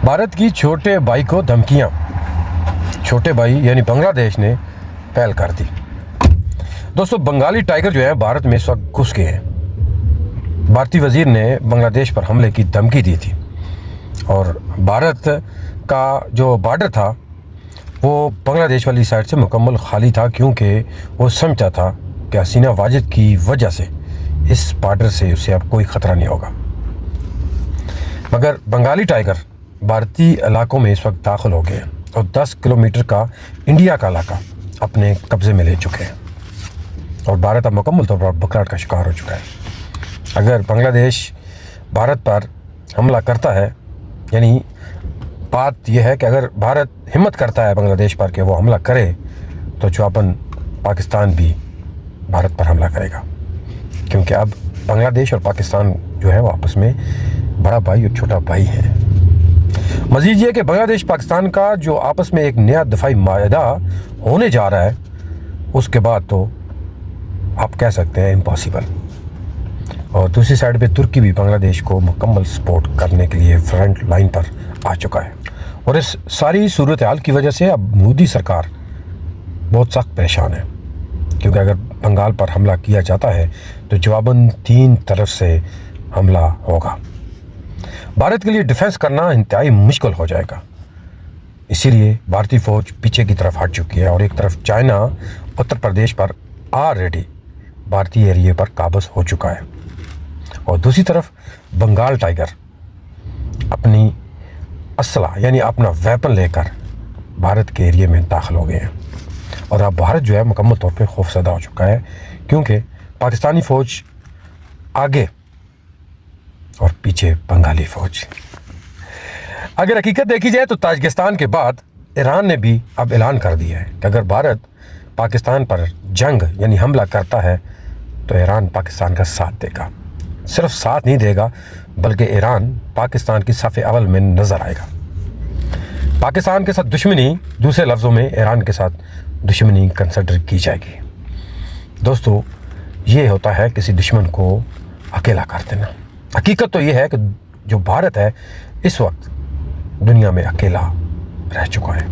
भारत की छोटे भाई को धमकियां, छोटे भाई यानी बांग्लादेश ने पहल कर दी। दोस्तों, बंगाली टाइगर जो है भारत में इस वक्त घुस गए हैं। भारतीय वजीर ने बांग्लादेश पर हमले की धमकी दी थी और भारत का जो बॉर्डर था वो बांग्लादेश वाली साइड से मुकम्मल खाली था, क्योंकि वो समझता था कि हसीना वाजिद की वजह से इस बॉर्डर से उसे अब कोई ख़तरा नहीं होगा। मगर बंगाली टाइगर भारतीय इलाकों में इस वक्त दाखिल हो गए हैं और 10 किलोमीटर का इंडिया का इलाका अपने कब्ज़े में ले चुके हैं और भारत अब मुकम्मल तौर पर बकराहट का शिकार हो चुका है। अगर बांग्लादेश भारत पर हमला करता है, यानी बात यह है कि अगर भारत हिम्मत करता है बांग्लादेश पर कि वो हमला करे, तो जवाबन पाकिस्तान भी भारत पर हमला करेगा, क्योंकि अब बांग्लादेश और पाकिस्तान जो है वो आपस में बड़ा भाई और छोटा भाई है। मज़ीद ये कि बांग्लादेश पाकिस्तान का जो आपस में एक नया दफाई माहिदा होने जा रहा है, उसके बाद तो आप कह सकते हैं इम्पॉसिबल। और दूसरी साइड पे तुर्की भी बांग्लादेश को मुकम्मल सपोर्ट करने के लिए फ्रंट लाइन पर आ चुका है और इस सारी सूरत हाल की वजह से अब मोदी सरकार बहुत सख्त परेशान है, क्योंकि अगर बंगाल पर हमला किया जाता है तो जवाबन 3 तरफ से हमला होगा। भारत के लिए डिफेंस करना इंतहाई मुश्किल हो जाएगा। इसीलिए भारतीय फ़ौज पीछे की तरफ हट चुकी है और एक तरफ चाइना उत्तर प्रदेश पर ऑलरेडी भारतीय एरिया पर काबज़ हो चुका है और दूसरी तरफ बंगाल टाइगर अपनी असला यानी अपना वेपन लेकर भारत के एरिया में दाखिल हो गए हैं और अब भारत जो है मुकम्मल तौर पे खौफज़दा हो चुका है, क्योंकि पाकिस्तानी फ़ौज आगे और पीछे बंगाली फ़ौज। अगर हकीकत देखी जाए तो ताजिकिस्तान के बाद ईरान ने भी अब ऐलान कर दिया है कि अगर भारत पाकिस्तान पर जंग यानी हमला करता है तो ईरान पाकिस्तान का साथ देगा। सिर्फ साथ नहीं देगा बल्कि ईरान पाकिस्तान की सफ़े अव्वल में नज़र आएगा। पाकिस्तान के साथ दुश्मनी, दूसरे लफ्ज़ों में ईरान के साथ दुश्मनी कंसिडर की जाएगी। दोस्तों, ये होता है किसी दुश्मन को अकेला कर देना। हकीकत तो ये है कि जो भारत है इस वक्त दुनिया में अकेला रह चुका है।